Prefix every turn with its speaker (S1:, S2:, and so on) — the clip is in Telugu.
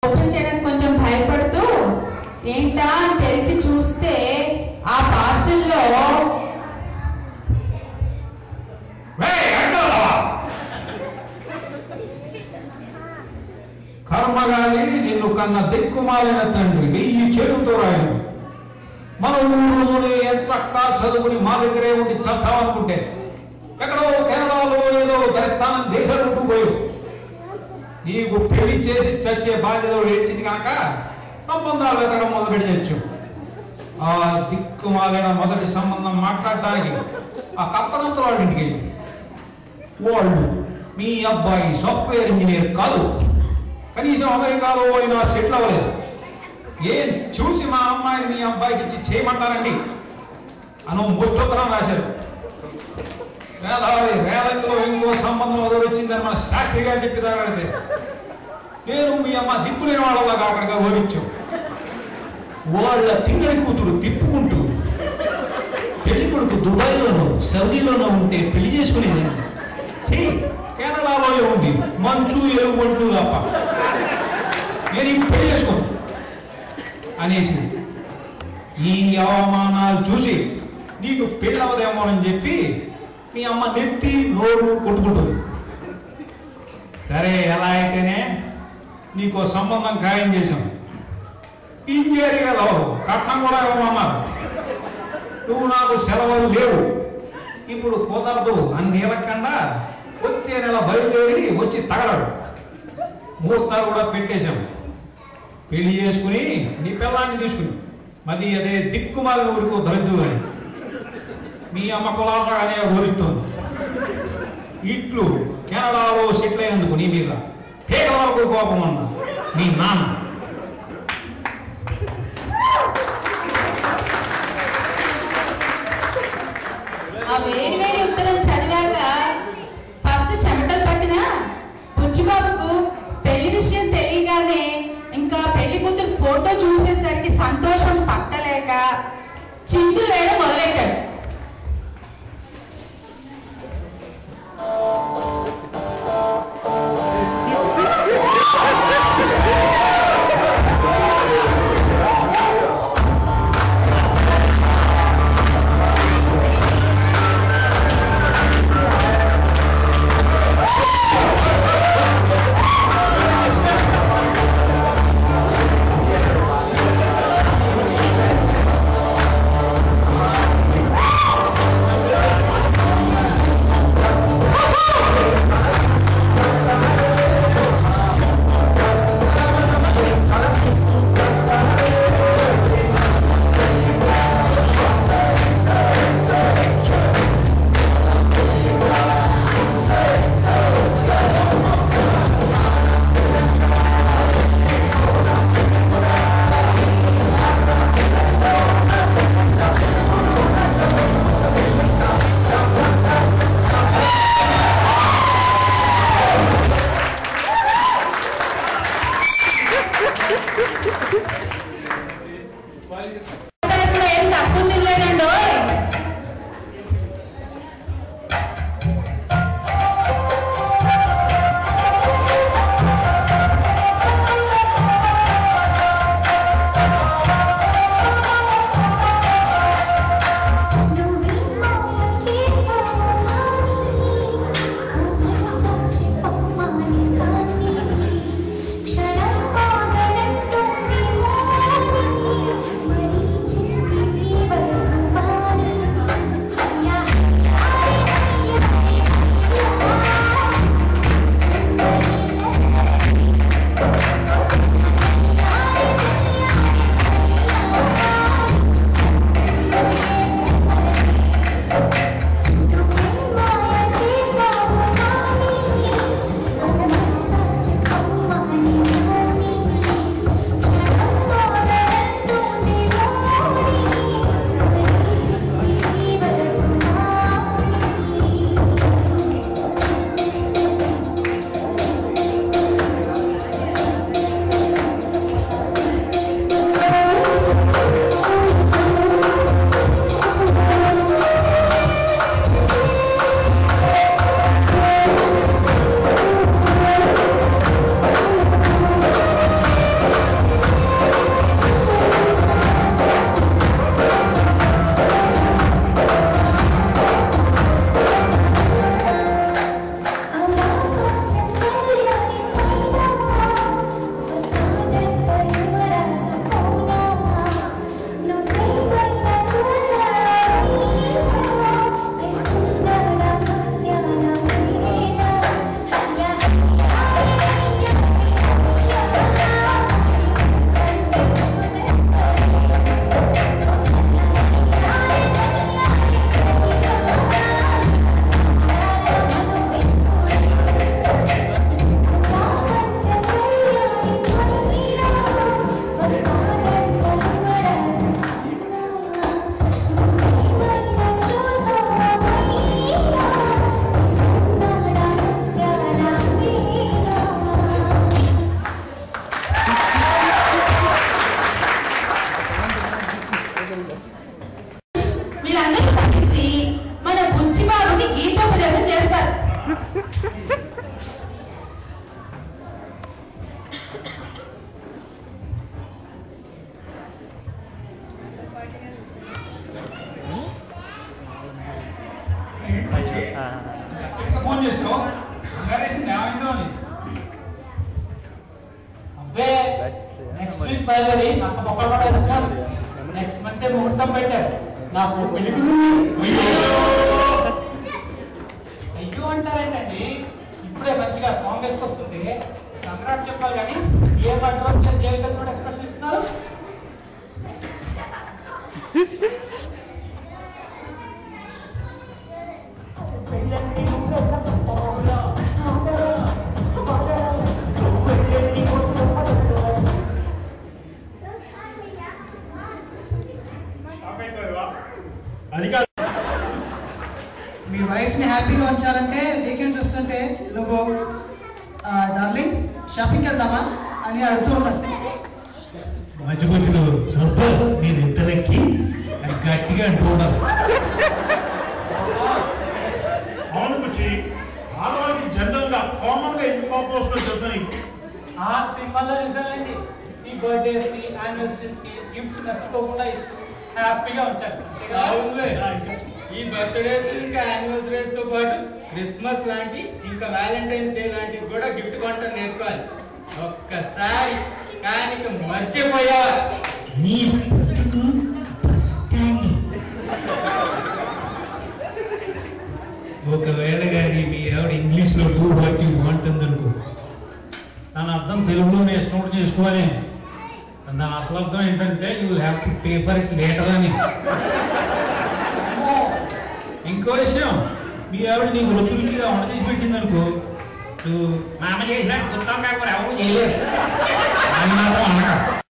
S1: ఓపెన్ చేయడానికి కొంచెం భయపడుతూ ఏంటా అని తెరిచి చూస్తే ఆ పార్సిల్లో
S2: కర్మగాలి నిన్ను కన్న దిక్కుమాలిన తండ్రి వెయ్యి చేతులతో రాయను. మన ఊళ్ళోనే చక్కా చదువుని మా దగ్గరే ఉండి చస్తామనుకుంటే ఎక్కడో కెనడాలో ఏదో దరిస్థానం దేశాలు పోయావు. నీకు పెళ్లి చేసి చచ్చే బాధ్యత ఏడ్చింది కనుక సంబంధాలు వెతకడం మొదలుపెట్టి తెచ్చు. ఆ దిక్కుమాలిన మొదటి సంబంధం మాట్లాడడానికి ఆ కప్పగంతుల వాళ్ళ ఇంటికి వెళ్ళి వాళ్ళు మీ అబ్బాయి సాఫ్ట్వేర్ ఇంజనీర్ కాదు, కనీసం అమెరికాలో అయినా సెటిల్ అవ్వలేదు, ఏం చూసి మా అమ్మాయిని మీ అబ్బాయికి ఇచ్చి చేయమంటారండి అనో ముష్టోత్తరం రాశారు. వేలంలో ఇంకో సంబంధం వదిలిచ్చిందని మన శాస్త్రి గారు చెప్పేదాగడితే నేను మీ అమ్మ దిక్కులేని వాళ్ళలాగా అక్కడికి ఓడించాం. వాళ్ళ తింగరి కూతురు తిప్పుకుంటూ పెళ్లి కొడుకు దుబాయ్లోనూ సౌదీలోనూ ఉంటే పెళ్లి చేసుకునేది కెనడాలో ఉంది మంచు ఎలుగుబంట్లు తప్ప నేను ఈ పెళ్లి చేసుకోను అనేసి ఈ అవమానాలు చూసి నీకు పెళ్ళి అవ్వదేమోనని చెప్పి మీ అమ్మ నెత్తి నోరు కొట్టుకుంటుంది. సరే ఎలా అయితేనే నీకు సంబంధం ఖాయం చేశాం. ఇంజనీరింగ్ అవ్వదు, కట్నం కూడా ఇవ్వమన్నారు. నువ్వు నాకు సెలవులు లేవు, ఇప్పుడు కుదరదు అని నీలకుండా వచ్చే నెల బయలుదేరి వచ్చి తగలడు. ముహూర్తాలు కూడా పెట్టేశాం. పెళ్లి చేసుకుని నీ పిల్లాన్ని తీసుకుని మరి అదే దిక్కుమాలిన ఊరికి దొరద్దు అని మీ అమ్మ కులాసాగానే ఊరిస్తోంది. ఇట్లు కెనడాలో సెటిల్ అయినందుకు నీ మీద పేదల వరకు కోపం అన్న మీ నాన్న.
S1: ఆ వేడి వేడి ఉత్తరం చదివాక ఫస్ట్ చెమటలు పట్టిన బుజ్జిబాబుకు పెళ్లి విషయం తెలియగానే ఇంకా పెళ్లి కూతురు ఫోటో చూసేసరికి సంతోషం పట్టలేక చిందులు వేయడం మొదలెట్టాడు.
S2: ఫోన్ చేసావు అంగారేసింది ఏమైందో అని.
S3: అబ్బే నెక్స్ట్ వీక్ బయలుదేరి నాకు మొక్కలు కూడా నెక్స్ట్ మంత్ ముహూర్తం పెట్టారు. నాకు పెళ్లి అయ్యో అంటారేంటండి, ఇప్పుడే మంచిగా సాంగ్ వేసుకొస్తుంది కంగ్రాట్స్ చెప్పాలి కానీ ఏ కంట్రోల్ ప్లస్ జైలు కూడా ఎక్స్ప్రెషన్ ఇస్తున్నారు.
S4: మీ వైఫ్ని హ్యాపీగా ఉంచాలంటే వీకెండ్స్ వస్తుంటే నువ్వు డార్లింగ్ షాపింగ్కి వెళ్దామా అని అడుగుతూ ఉన్నాను.
S5: మధ్య మధ్యలో నేను ఎంత లెక్కి అని గట్టిగా అంటూ ఉండాలి. అవును బుచ్చి, ఆడవాళ్ళకి జనరల్ గా కామన్ గా ఎందుకు కోపం వస్తుందో తెలుసా నీకు?
S3: ఆ సినిమాలో చూసానండి, ఈ బర్త్డేస్ కి యానివర్సరీస్ కి గిఫ్ట్స్ నచ్చుకోకుండా ఇస్తూ హ్యాపీగా ఉంచాలి.
S6: ఈ బర్త్డేస్ ఇంకా యానివర్సరీస్ తో పాటు క్రిస్మస్ లాంటి ఇంకా వ్యాలంటైన్స్ డే లాంటివి కూడా గిఫ్ట్ కొంటారు నేర్చుకోవాలి. ఒక్కసారి కానీ మర్చిపోయా
S5: నీ బతుకు బస్ స్టాండ్. ఒకవేళ కానీ మీ ఆవిడ ఇంగ్లీష్ లో డూ వాట్ యు వాంట్ అనుకో, దాని అర్థం తెలుగులోనే ఇష్టం చేసుకోవాలి. దాని అసలు అర్థం ఏంటంటే you have to pay for it later అని. ఇంకో విషయం, మీ ఆవిడ నీకు రుచి రుచిగా వంట చేసి పెట్టింది అనుకో, నువ్వు మా అమ్మ చేసినట్టు గుర్తం కాకపోతే ఎవరు చేయలేదు అని మాత్రం అనక.